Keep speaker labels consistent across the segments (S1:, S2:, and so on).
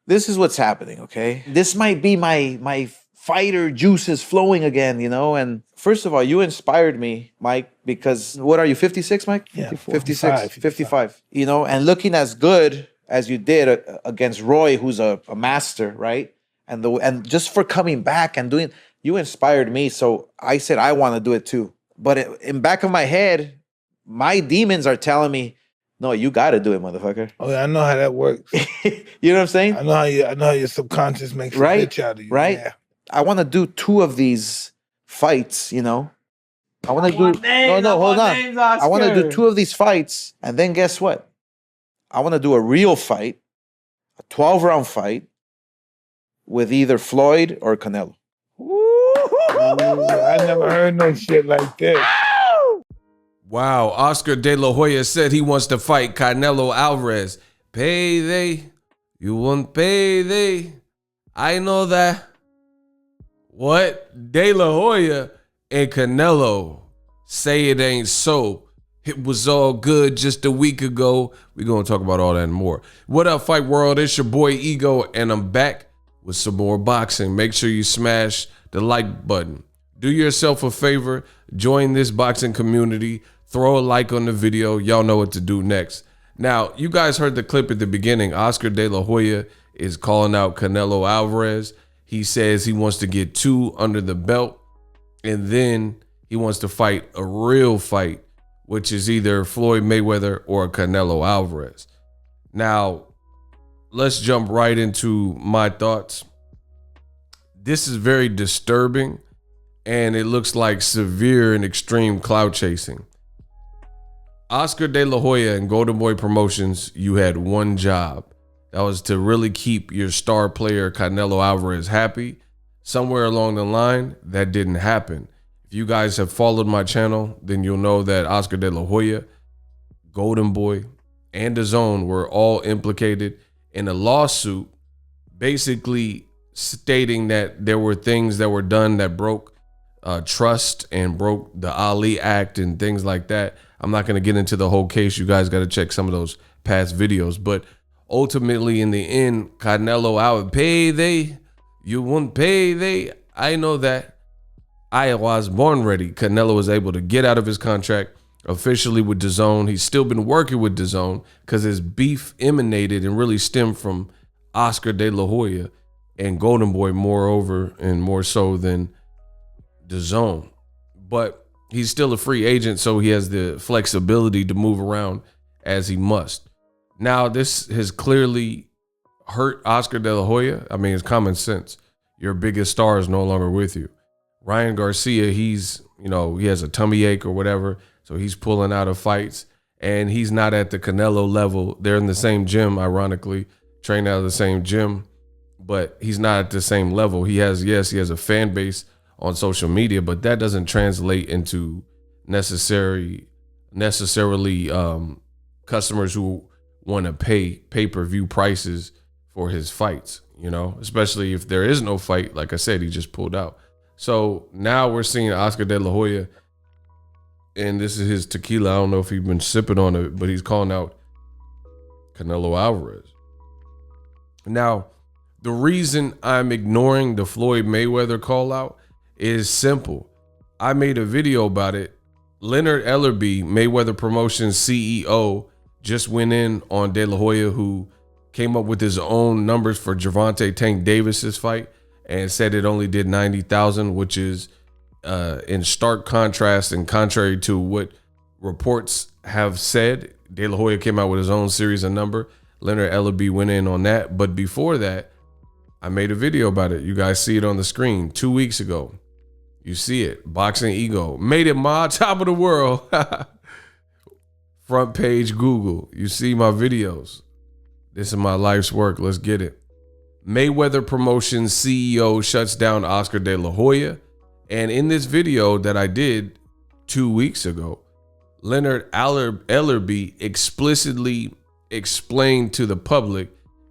S1: this is what's happening, okay? This might be my fighter juices flowing again, you know? And first of all, you inspired me, Mike, because what are you, 56, Mike?
S2: Yeah,
S1: 56, 55. You know, and looking as good as you did against Roy, who's a master, right? And just for coming back and doing, you inspired me. So I said, I want to do it too. But in back of my head, my demons are telling me, no, you got to do it, motherfucker.
S2: Oh, yeah, I know how that works.
S1: You know what I'm saying?
S2: I know how your subconscious makes a bitch out of you.
S1: Right?
S2: Yeah.
S1: I want to do 2 of these fights, you know? I want to do... hold on. I want to do 2 of these fights, and then guess what? I want to do a real fight, a 12-round fight, with either Floyd or Canelo.
S2: I never heard no shit like that.
S3: Wow, Oscar De La Hoya said he wants to fight Canelo Alvarez. Payday, you want payday. I know that. What? De La Hoya and Canelo say it ain't so. It was all good just a week ago. We're going to talk about all that and more. What up, Fight World? It's your boy Ego, and I'm back with some more boxing. Make sure you smash the like button. Do yourself a favor. Join this boxing community. Throw a like on the video. Y'all know what to do next. Now, you guys heard the clip at the beginning. Oscar De La Hoya is calling out Canelo Alvarez. He says he wants to get 2 under the belt, and then he wants to fight a real fight, which is either Floyd Mayweather or Canelo Alvarez. Now, let's jump right into my thoughts. This is very disturbing, and it looks like severe and extreme clout chasing. Oscar De La Hoya and Golden Boy Promotions, you had one job. That was to really keep your star player Canelo Alvarez happy. Somewhere along the line, that didn't happen. If you guys have followed my channel, then you'll know that Oscar De La Hoya, Golden Boy, and DAZN were all implicated in a lawsuit basically stating that there were things that were done that broke trust and broke the Ali Act and things like that. I'm not going to get into the whole case. You guys got to check some of those past videos. But ultimately, in the end, Canelo out. Payday. You won't payday. I know that. I was born ready. Canelo was able to get out of his contract officially with DAZN. He's still been working with DAZN because his beef emanated and really stemmed from Oscar De La Hoya and Golden Boy, moreover and more so than DAZN. But he's still a free agent, so he has the flexibility to move around as he must. Now, this has clearly hurt Oscar De La Hoya. I mean, it's common sense. Your biggest star is no longer with you. Ryan Garcia, he has a tummy ache or whatever, so he's pulling out of fights, and he's not at the Canelo level. They're in the same gym, ironically, train out of the same gym, but he's not at the same level. He has a fan base on social media, but that doesn't translate into necessarily customers who want to pay pay-per-view prices for his fights, you know, especially if there is no fight. Like I said, he just pulled out. So now we're seeing Oscar De La Hoya, and this is his tequila. I don't know if he's been sipping on it, but he's calling out Canelo Alvarez. Now, the reason I'm ignoring the Floyd Mayweather call out is simple. I made a video about it. Leonard Ellerbe, Mayweather Promotions CEO, just went in on De La Hoya, who came up with his own numbers for Gervonta Tank Davis's fight and said it only did 90,000, which is in stark contrast and contrary to what reports have said. De La Hoya came out with his own series of number. Leonard Ellerbe went in on that. But before that, I made a video about it. You guys see it on the screen 2 weeks ago. You see it. Boxing Ego. Made it my top of the world. Front page Google. You see my videos. This is my life's work. Let's get it. Mayweather Promotions CEO shuts down Oscar De La Hoya. And in this video that I did 2 weeks ago, Leonard Ellerbe explicitly explained to the public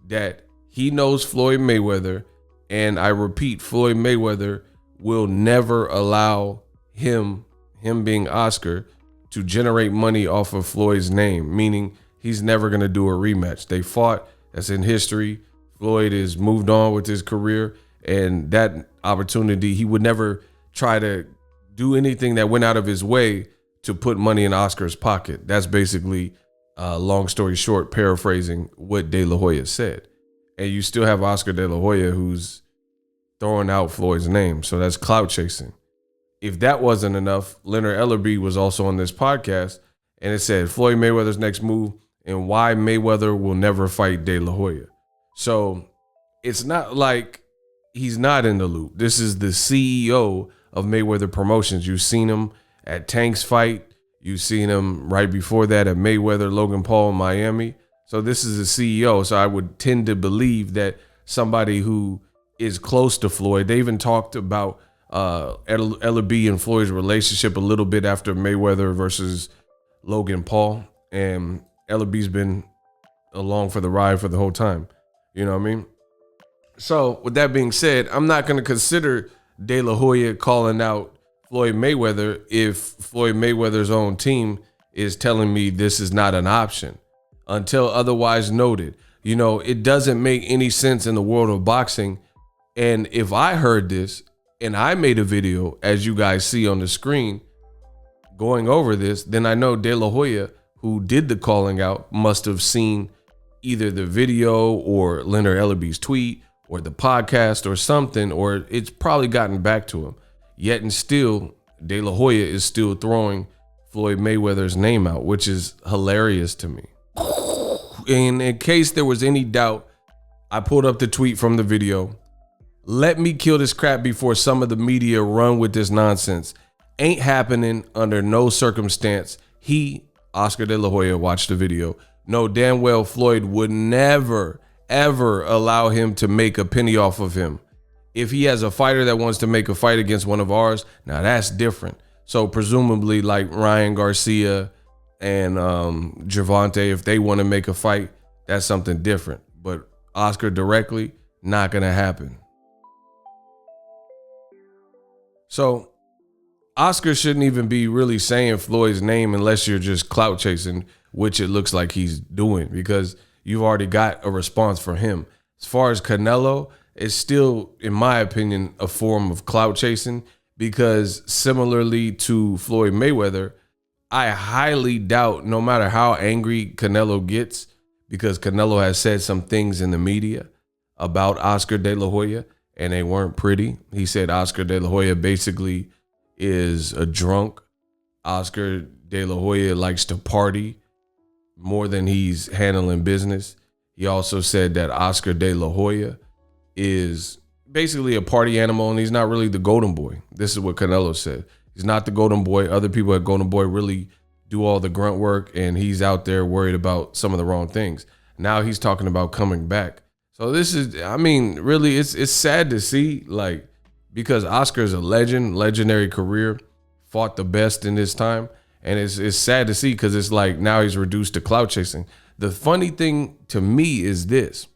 S3: that he knows Floyd Mayweather, and I repeat, Floyd Mayweather will never allow him being Oscar, to generate money off of Floyd's name, meaning he's never going to do a rematch. They fought. That's in history. Floyd has moved on with his career, and that opportunity, he would never try to do anything that went out of his way to put money in Oscar's pocket. That's basically, long story short, paraphrasing what De La Hoya said. And you still have Oscar De La Hoya who's throwing out Floyd's name. So that's clout chasing. If that wasn't enough, Leonard Ellerbe was also on this podcast, and it said Floyd Mayweather's next move and why Mayweather will never fight De La Hoya. So it's not like he's not in the loop. This is the CEO of Mayweather Promotions. You've seen him at Tank's fight. You've seen him right before that at Mayweather, Logan Paul in Miami. So this is the CEO. So I would tend to believe that somebody who is close to Floyd, they even talked about Ellerbe and Floyd's relationship a little bit after Mayweather versus Logan Paul. And Ellerbe's been along for the ride for the whole time. You know what I mean? So with that being said, I'm not going to consider De La Hoya calling out Floyd Mayweather if Floyd Mayweather's own team is telling me this is not an option until otherwise noted. You know, it doesn't make any sense in the world of boxing. And if I heard this and I made a video, as you guys see on the screen, going over this, then I know De La Hoya, who did the calling out, must have seen either the video or Leonard Ellerbe's tweet or the podcast or something, or it's probably gotten back to him. Yet and still, De La Hoya is still throwing Floyd Mayweather's name out, which is hilarious to me. And in case there was any doubt, I pulled up the tweet from the video. Let me kill this crap before some of the media run with this nonsense. Ain't happening under no circumstance. He, Oscar De La Hoya, watched the video. Know damn well Floyd would never, ever allow him to make a penny off of him. If he has a fighter that wants to make a fight against one of ours, now that's different. So presumably like Ryan Garcia and Gervonta, if they want to make a fight, that's something different. But Oscar directly, not going to happen. So Oscar shouldn't even be really saying Floyd's name unless you're just clout chasing, which it looks like he's doing, because you've already got a response for him. As far as Canelo, it's still, in my opinion, a form of clout chasing, because similarly to Floyd Mayweather, I highly doubt, no matter how angry Canelo gets, because Canelo has said some things in the media about Oscar De La Hoya, and they weren't pretty. He said Oscar De La Hoya basically is a drunk. Oscar De La Hoya likes to party more than he's handling business. He also said that Oscar De La Hoya is basically a party animal, and he's not really the golden boy. This is what Canelo said. He's not the golden boy. Other people at Golden Boy really do all the grunt work, and he's out there worried about some of the wrong things. Now he's talking about coming back. So this is, I mean, really, it's sad to see, like, because Oscar's a legend, legendary career, fought the best in his time. And it's sad to see, because it's like now he's reduced to clout chasing. The funny thing to me is this.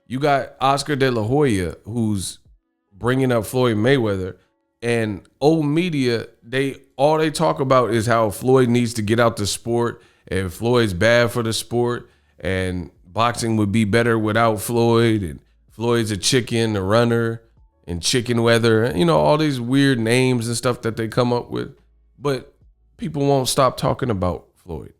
S3: You got Oscar De La Hoya, who's bringing up Floyd Mayweather, and old media, all they talk about is how Floyd needs to get out the sport, and Floyd's bad for the sport, and boxing would be better without Floyd, and Floyd's a chicken, a runner, and chicken weather, you know, all these weird names and stuff that they come up with. But people won't stop talking about Floyd.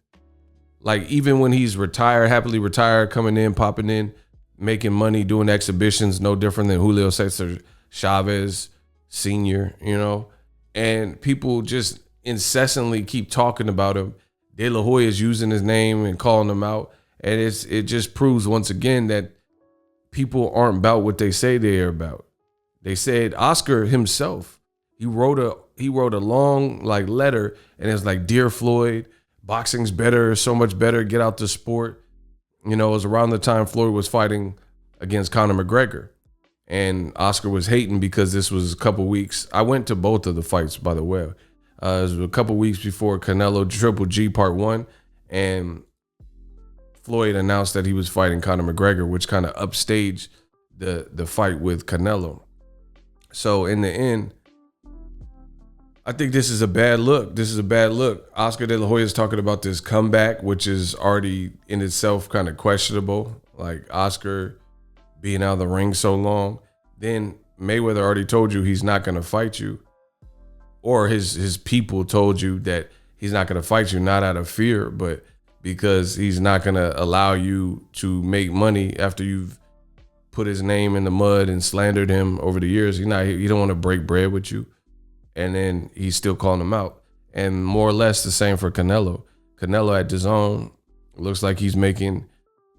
S3: Like, even when he's retired, happily retired, coming in, popping in, making money, doing exhibitions, no different than Julio Cesar Chavez Sr., you know, and people just incessantly keep talking about him. De La Hoya is using his name and calling him out. And it just proves once again that people aren't about what they say they are about. They said Oscar himself, he wrote a long like letter, and it's like, "Dear Floyd, boxing's better, so much better, get out the sport." You know, it was around the time Floyd was fighting against Conor McGregor, and Oscar was hating because this was a couple weeks. I went to both of the fights, by the way. It was a couple weeks before Canelo Triple G Part 1, and Floyd announced that he was fighting Conor McGregor, which kind of upstaged the fight with Canelo. So in the end, I think this is a bad look. This is a bad look. Oscar De La Hoya is talking about this comeback, which is already in itself kind of questionable. Like, Oscar being out of the ring so long. Then Mayweather already told you he's not going to fight you, or his people told you that he's not going to fight you, not out of fear, but because he's not going to allow you to make money after you've put his name in the mud and slandered him over the years. He don't want to break bread with you. And then he's still calling him out. And more or less the same for Canelo. Canelo at DAZN looks like he's making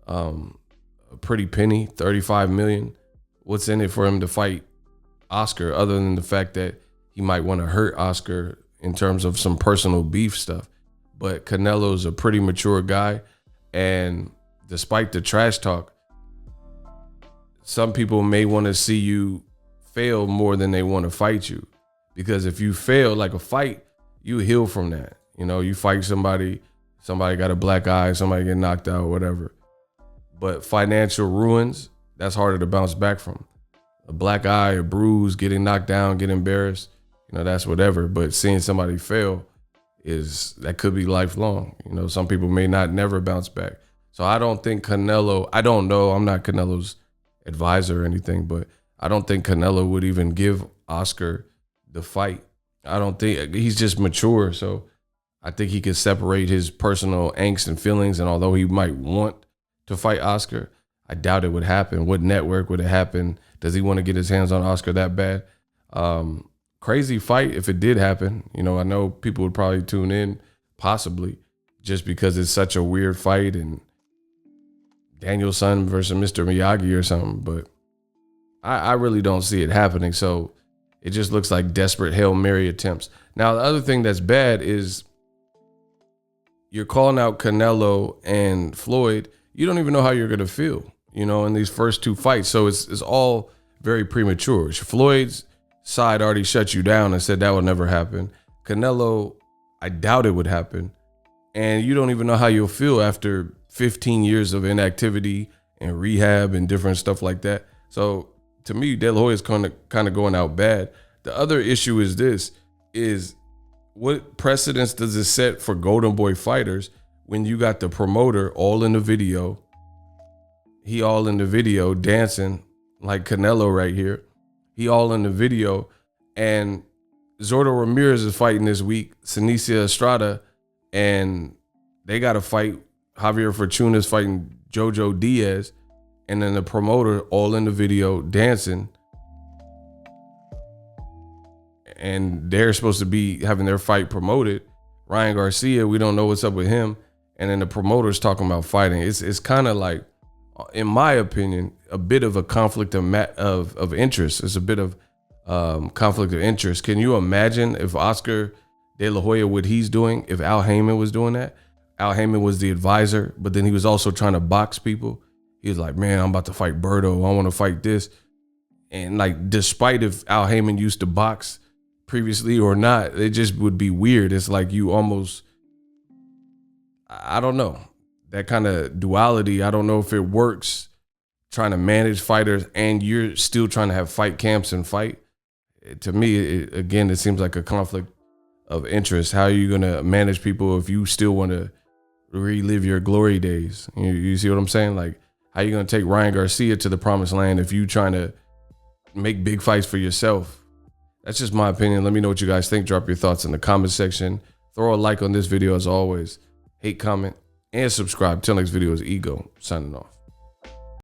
S3: a pretty penny, 35 million. What's in it for him to fight Oscar other than the fact that he might want to hurt Oscar in terms of some personal beef stuff? But Canelo's a pretty mature guy. And despite the trash talk, some people may want to see you fail more than they want to fight you. Because if you fail like a fight, you heal from that. You know, you fight somebody got a black eye, somebody get knocked out, whatever. But financial ruins, that's harder to bounce back from. A black eye, a bruise, getting knocked down, getting embarrassed, you know, that's whatever. But seeing somebody fail that could be lifelong. You know, some people may not never bounce back. So I don't think Canelo, I don't know, I'm not Canelo's advisor or anything, but I don't think Canelo would even give Oscar the fight. I don't think, he's just mature. So I think he could separate his personal angst and feelings. And although he might want to fight Oscar, I doubt it would happen. What network would it happen? Does he want to get his hands on Oscar that bad? Crazy fight if it did happen. You know, I know people would probably tune in, possibly, just because it's such a weird fight and Danielson versus Mr. Miyagi or something. But I really don't see it happening. So it just looks like desperate Hail Mary attempts. Now, the other thing that's bad is you're calling out Canelo and Floyd. You don't even know how you're going to feel, you know, in these first two fights. So it's all very premature. Floyd's side already shut you down and said that would never happen. Canelo, I doubt it would happen. And you don't even know how you'll feel after 15 years of inactivity and rehab and different stuff like that. So to me, De La Hoya is kind of going out bad. The other issue is this, is what precedence does it set for Golden Boy fighters when you got the promoter all in the video, he all in the video dancing like Canelo right here. He all in the video, and Zordo Ramirez is fighting this week, Senicia Estrada, and they got to fight. Javier Fortuna is fighting Jojo Diaz, and then the promoter all in the video dancing, and they're supposed to be having their fight promoted. Ryan Garcia, we don't know what's up with him, and then the promoter's talking about fighting. It's kind of like, in my opinion, a bit of a conflict of interest. It's a bit of conflict of interest. Can you imagine if Oscar De La Hoya, what he's doing, if Al Heyman was doing that? Al Heyman was the advisor, but then he was also trying to box people. He was like, man, I'm about to fight Berto. I want to fight this. And like, despite if Al Heyman used to box previously or not, it just would be weird. It's like you almost, I don't know. That kind of duality, I don't know if it works, trying to manage fighters and you're still trying to have fight camps and fight. To me, again, it seems like a conflict of interest. How are you going to manage people if you still want to relive your glory days? You see what I'm saying? Like, how are you going to take Ryan Garcia to the promised land if you trying to make big fights for yourself? That's just my opinion. Let me know what you guys think. Drop your thoughts in the comment section. Throw a like on this video as always. Hate, comment, and subscribe. Till next video is Ego, signing off.